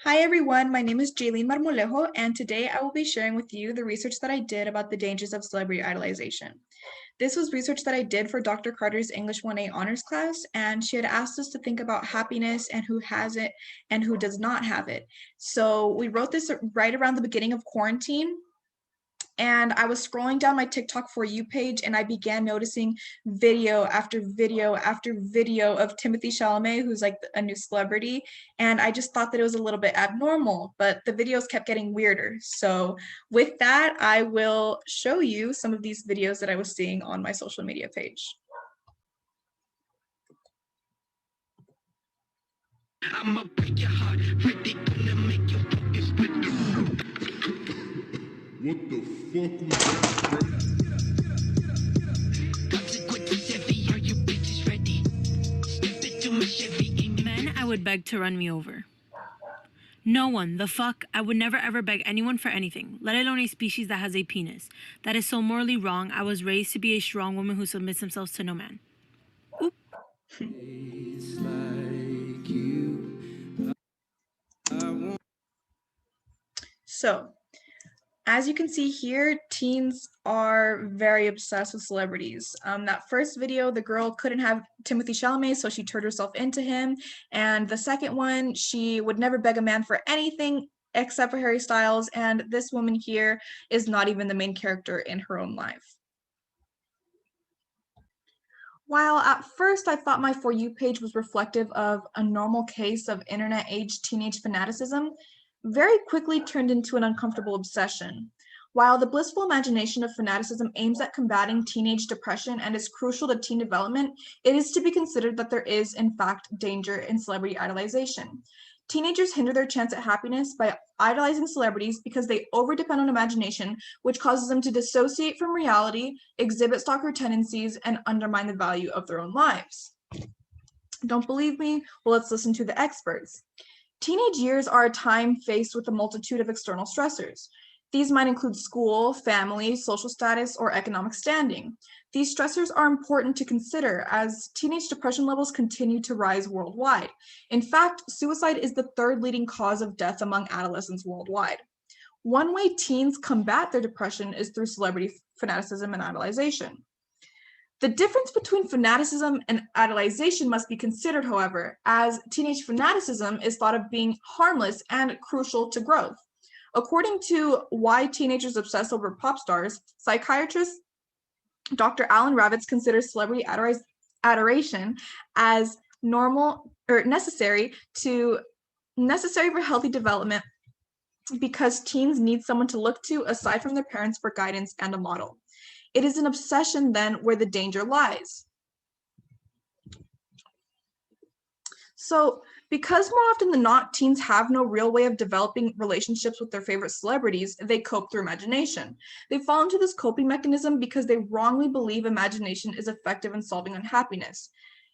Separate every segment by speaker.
Speaker 1: Hi everyone, my name is Jayleen Marmolejo, and today I will be sharing with you the research that I did about the dangers of celebrity idolization. This was research that I did for Dr. Carter's English 1A honors class, and she had asked us to think about happiness and who has it and who does not have it. So we wrote this right around the beginning of quarantine, and I was scrolling down my TikTok For You page and I began noticing video after video after video of Timothy Chalamet, who's like a new celebrity. And I just thought that it was a little bit abnormal, but the videos kept getting weirder. So with that, I will show you some of these videos that I was seeing on my social media page.
Speaker 2: I'ma break your heart, really gonna make you focus with the root.
Speaker 3: What the fuck was that, bro?
Speaker 2: Consequences heavy, are you bitches ready? Step into my Chevy.
Speaker 4: Men I would beg to run me over. No one, the fuck, I would never ever beg anyone for anything, let alone a species that has a penis. That is so morally wrong. I was raised to be a strong woman who submits themselves to no man. Oop.
Speaker 1: So, as you can see here, teens are very obsessed with celebrities. That first video, the girl couldn't have Timothy Chalamet, so she turned herself into him. And the second one, she would never beg a man for anything except for Harry Styles. And this woman here is not even the main character in her own life. While at first I thought my For You page was reflective of a normal case of internet-age teenage fanaticism, very quickly turned into an uncomfortable obsession. While the blissful imagination of fanaticism aims at combating teenage depression and is crucial to teen development, it is to be considered that there is, in fact, danger in celebrity idolization. Teenagers hinder their chance at happiness by idolizing celebrities because they overdepend on imagination, which causes them to dissociate from reality, exhibit stalker tendencies, and undermine the value of their own lives. Don't believe me? Well, let's listen to the experts. Teenage years are a time faced with a multitude of external stressors. These might include school, family, social status, or economic standing. These stressors are important to consider as teenage depression levels continue to rise worldwide. In fact, suicide is the third leading cause of death among adolescents worldwide. One way teens combat their depression is through celebrity fanaticism and idolization. The difference between fanaticism and idolization must be considered, however, as teenage fanaticism is thought of being harmless and crucial to growth. According to Why Teenagers Obsess Over Pop Stars, psychiatrist Dr. Alan Ravitz considers celebrity adoration as normal or necessary for healthy development because teens need someone to look to aside from their parents for guidance and a model. It is an obsession then where the danger lies. So, because more often than not, teens have no real way of developing relationships with their favorite celebrities, they cope through imagination. They fall into this coping mechanism because they wrongly believe imagination is effective in solving unhappiness.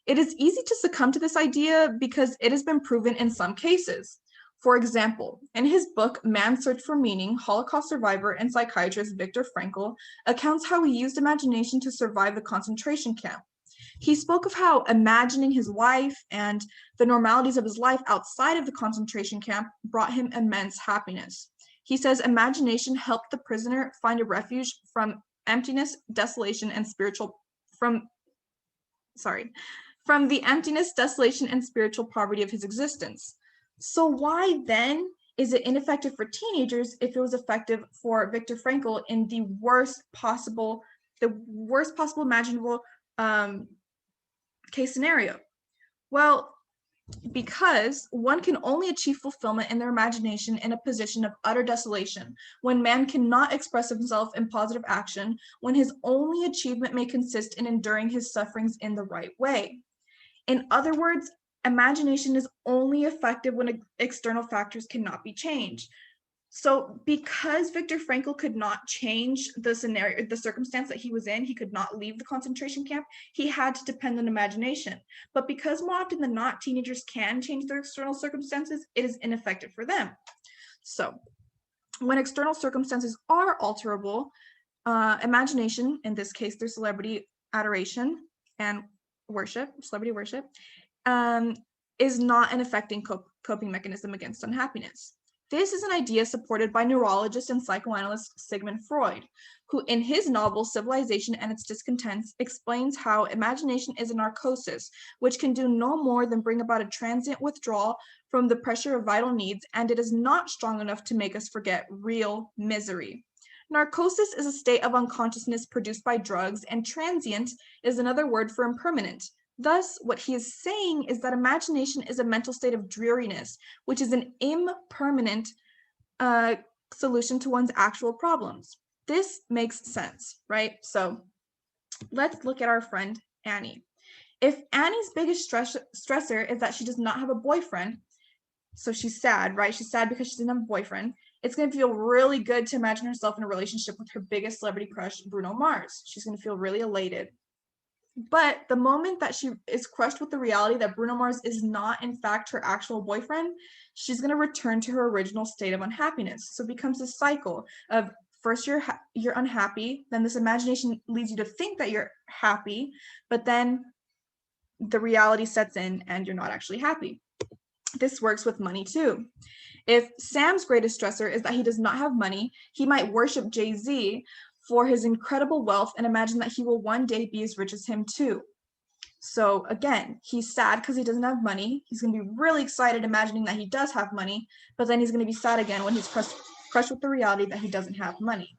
Speaker 1: It is easy to succumb to this idea because it has been proven in some cases. For example, in his book, Man's Search for Meaning, Holocaust survivor and psychiatrist Viktor Frankl accounts how he used imagination to survive the concentration camp. He spoke of how imagining his wife and the normalities of his life outside of the concentration camp brought him immense happiness. He says imagination helped the prisoner find a refuge from emptiness, desolation, and from the emptiness, desolation, and spiritual poverty of his existence. So why then is it ineffective for teenagers if it was effective for Viktor Frankl in the worst possible imaginable case scenario? Well, because one can only achieve fulfillment in their imagination in a position of utter desolation, when man cannot express himself in positive action, when his only achievement may consist in enduring his sufferings in the right way. In other words, imagination is only effective when external factors cannot be changed. So because Viktor Frankl could not change the scenario, the circumstance that he was in, he could not leave the concentration camp, he had to depend on imagination. But because more often than not, teenagers can change their external circumstances, it is ineffective for them. So when external circumstances are alterable, imagination, in this case through celebrity adoration and celebrity worship, is not an effective coping mechanism against unhappiness. This is an idea supported by neurologist and psychoanalyst Sigmund Freud, who in his novel Civilization and Its Discontents explains how imagination is a narcosis, which can do no more than bring about a transient withdrawal from the pressure of vital needs, and it is not strong enough to make us forget real misery. Narcosis is a state of unconsciousness produced by drugs, and transient is another word for impermanent. Thus, what he is saying is that imagination is a mental state of dreariness, which is an impermanent solution to one's actual problems. This makes sense, right? So let's look at our friend Annie. If Annie's biggest stressor is that she does not have a boyfriend, so she's sad, right? She's sad because she doesn't have a boyfriend. It's going to feel really good to imagine herself in a relationship with her biggest celebrity crush, Bruno Mars. She's going to feel really elated. But the moment that she is crushed with the reality that Bruno Mars is not, in fact, her actual boyfriend, she's going to return to her original state of unhappiness. So it becomes a cycle of first you're unhappy, then this imagination leads you to think that you're happy, but then the reality sets in and you're not actually happy. This works with money too. If Sam's greatest stressor is that he does not have money, he might worship Jay-Z for his incredible wealth and imagine that he will one day be as rich as him too. So again, he's sad because he doesn't have money. He's going to be really excited imagining that he does have money, but then he's going to be sad again when he's crushed with the reality that he doesn't have money.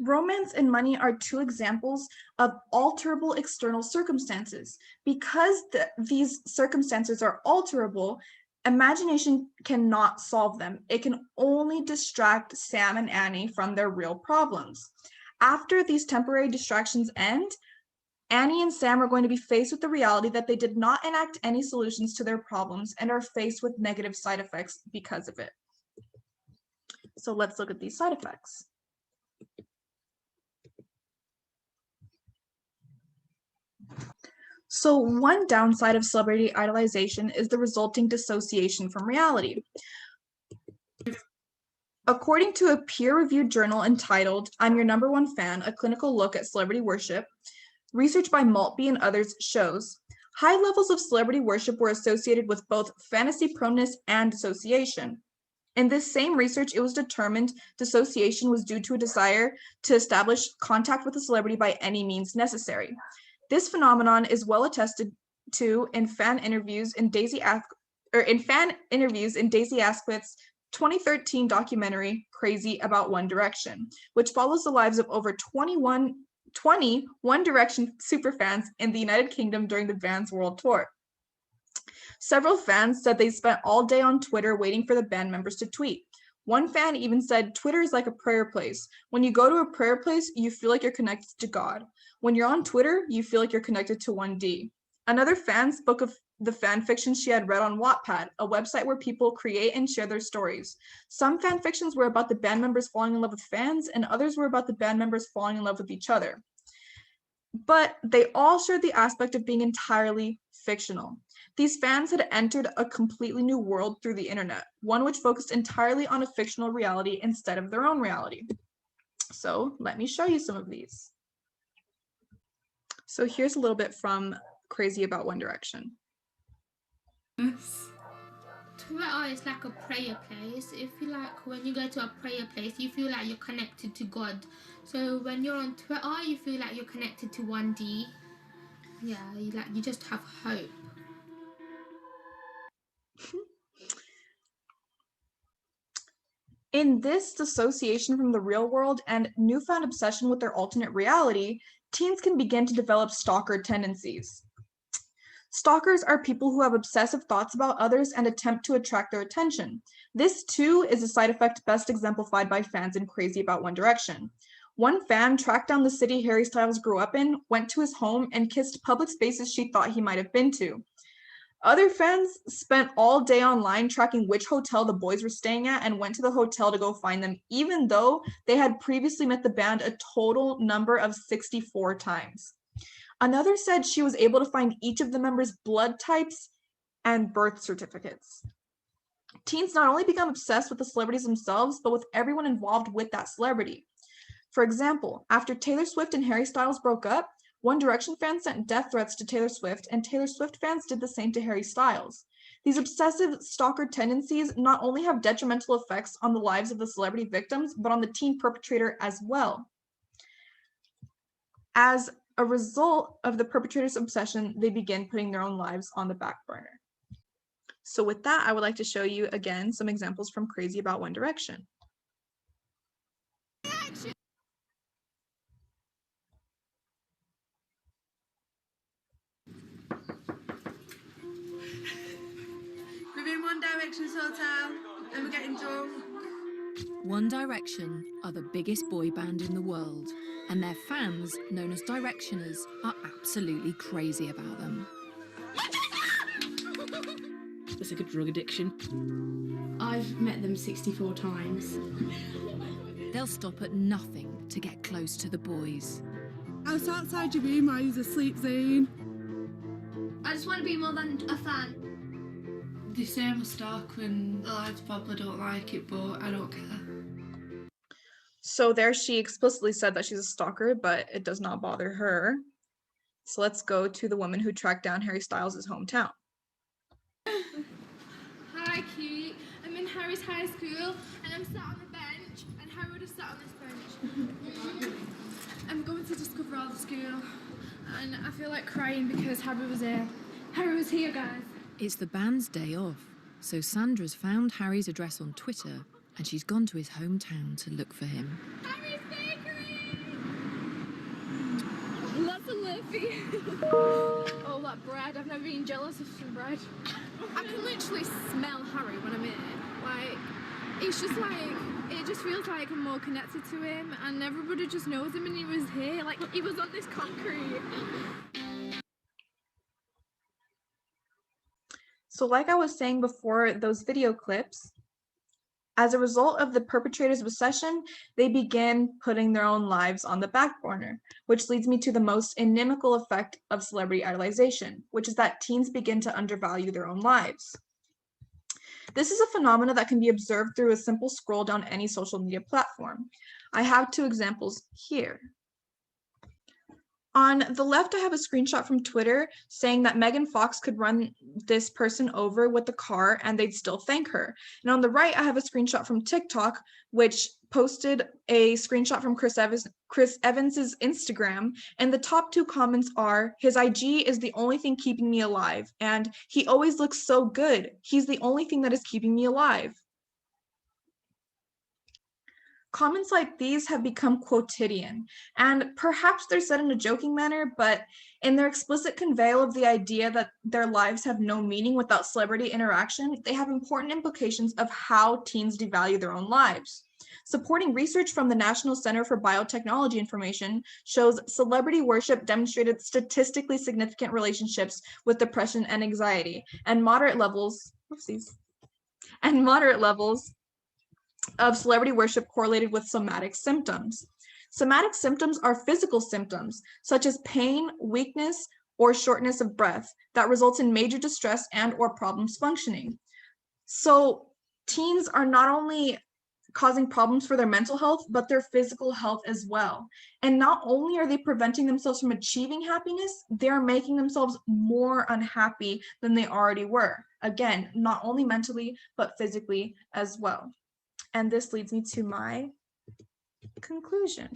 Speaker 1: Romance and money are two examples of alterable external circumstances. Because these circumstances are alterable, imagination cannot solve them. It can only distract Sam and Annie from their real problems. After these temporary distractions end, Annie and Sam are going to be faced with the reality that they did not enact any solutions to their problems and are faced with negative side effects because of it. So let's look at these side effects. So one downside of celebrity idolization is the resulting dissociation from reality. According to a peer-reviewed journal entitled I'm Your Number One Fan, A Clinical Look at Celebrity Worship, research by Maltby and others shows high levels of celebrity worship were associated with both fantasy proneness and dissociation. In this same research, it was determined dissociation was due to a desire to establish contact with a celebrity by any means necessary. This phenomenon is well attested to in fan interviews in Daisy Asquith's 2013 documentary Crazy About One Direction, which follows the lives of over 20 One Direction superfans in the United Kingdom during the band's world tour. Several fans said they spent all day on Twitter waiting for the band members to tweet. One fan even said, Twitter is like a prayer place. When you go to a prayer place, you feel like you're connected to God. When you're on Twitter, you feel like you're connected to 1D. Another fan spoke of the fan fiction she had read on Wattpad, a website where people create and share their stories. Some fan fictions were about the band members falling in love with fans, and others were about the band members falling in love with each other. But they all shared the aspect of being entirely fictional. These fans had entered a completely new world through the internet, one which focused entirely on a fictional reality instead of their own reality. So let me show you some of these. So here's a little bit from Crazy About One Direction.
Speaker 5: Twitter is like a prayer place. If you like, when you go to a prayer place, you feel like you're connected to God. So when you're on Twitter, you feel like you're connected to 1D. Yeah, you just have hope.
Speaker 1: In this dissociation from the real world and newfound obsession with their alternate reality, teens can begin to develop stalker tendencies. Stalkers are people who have obsessive thoughts about others and attempt to attract their attention. This, too, is a side effect best exemplified by fans in Crazy About One Direction. One fan tracked down the city Harry Styles grew up in, went to his home, and kissed public spaces she thought he might have been to. Other fans spent all day online tracking which hotel the boys were staying at and went to the hotel to go find them, even though they had previously met the band a total number of 64 times. Another said she was able to find each of the members' blood types and birth certificates. Teens not only become obsessed with the celebrities themselves, but with everyone involved with that celebrity. For example, after Taylor Swift and Harry Styles broke up, One Direction fans sent death threats to Taylor Swift, and Taylor Swift fans did the same to Harry Styles. These obsessive stalker tendencies not only have detrimental effects on the lives of the celebrity victims, but on the teen perpetrator as well. As a result of the perpetrator's obsession, they begin putting their own lives on the back burner. So with that, I would like to show you again some examples from Crazy About One Direction.
Speaker 6: We're in One Direction's hotel and we're getting drunk.
Speaker 7: One Direction are the biggest boy band in the world, and their fans, known as Directioners, are absolutely crazy about them.
Speaker 6: It's like a drug addiction.
Speaker 8: I've met them 64 times.
Speaker 7: They'll stop at nothing to get close to the boys.
Speaker 9: I was outside your room, I was asleep, Zane.
Speaker 5: I just want to be more than a fan.
Speaker 6: They say I'm a stalker and the lads probably don't like it, but I don't care.
Speaker 1: So there she explicitly said that she's a stalker, but it does not bother her. So let's go to the woman who tracked down Harry Styles' hometown.
Speaker 8: Hi, cute. I'm in Harry's high school and I'm sat on the bench and Harry would have sat on this bench. I'm going to discover all the school and I feel like crying because Harry was here. Harry was here, guys.
Speaker 7: It's the band's day off, so Sandra's found Harry's address on Twitter and she's gone to his hometown to look for him.
Speaker 8: Harry's bakery! Lots of Luffy. Oh, that bread. I've never been jealous of some bread. I can literally smell Harry when I'm here. Like, it's just like, it just feels like I'm more connected to him and everybody just knows him and he was here. Like, he was on this concrete.
Speaker 1: So like I was saying before, those video clips, as a result of the perpetrator's obsession, they begin putting their own lives on the back burner, which leads me to the most inimical effect of celebrity idolization, which is that teens begin to undervalue their own lives. This is a phenomenon that can be observed through a simple scroll down any social media platform. I have two examples here. On the left, I have a screenshot from Twitter saying that Megan Fox could run this person over with the car and they'd still thank her. And on the right, I have a screenshot from TikTok, which posted a screenshot from Chris Evans's Instagram. And the top two comments are, his IG is the only thing keeping me alive. And he always looks so good. He's the only thing that is keeping me alive. Comments like these have become quotidian, and perhaps they're said in a joking manner, but in their explicit conveyal of the idea that their lives have no meaning without celebrity interaction, they have important implications of how teens devalue their own lives. Supporting research from the National Center for Biotechnology Information shows celebrity worship demonstrated statistically significant relationships with depression and anxiety, and moderate levels of celebrity worship correlated with somatic symptoms. Somatic symptoms are physical symptoms, such as pain, weakness, or shortness of breath that results in major distress and or problems functioning. So teens are not only causing problems for their mental health, but their physical health as well. And not only are they preventing themselves from achieving happiness, they're making themselves more unhappy than they already were. Again, not only mentally, but physically as well. And this leads me to my conclusion.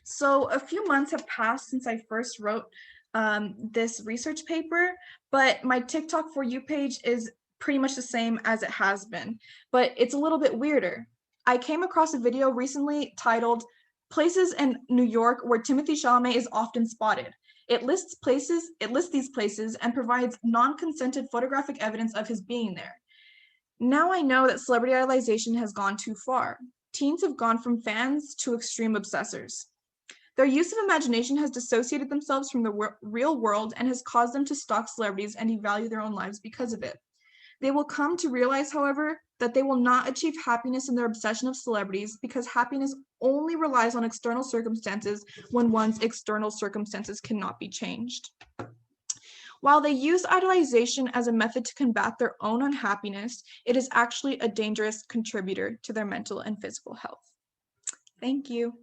Speaker 1: So a few months have passed since I first wrote this research paper, but my TikTok For You page is pretty much the same as it has been, but it's a little bit weirder. I came across a video recently titled Places in New York Where Timothée Chalamet is Often Spotted. It lists these places and provides non-consented photographic evidence of his being there. Now I know that celebrity idolization has gone too far. Teens have gone from fans to extreme obsessors. Their use of imagination has dissociated themselves from the real world and has caused them to stalk celebrities and devalue their own lives because of it. They will come to realize, however, that they will not achieve happiness in their obsession of celebrities because happiness only relies on external circumstances when one's external circumstances cannot be changed. While they use idolization as a method to combat their own unhappiness, it is actually a dangerous contributor to their mental and physical health. Thank you.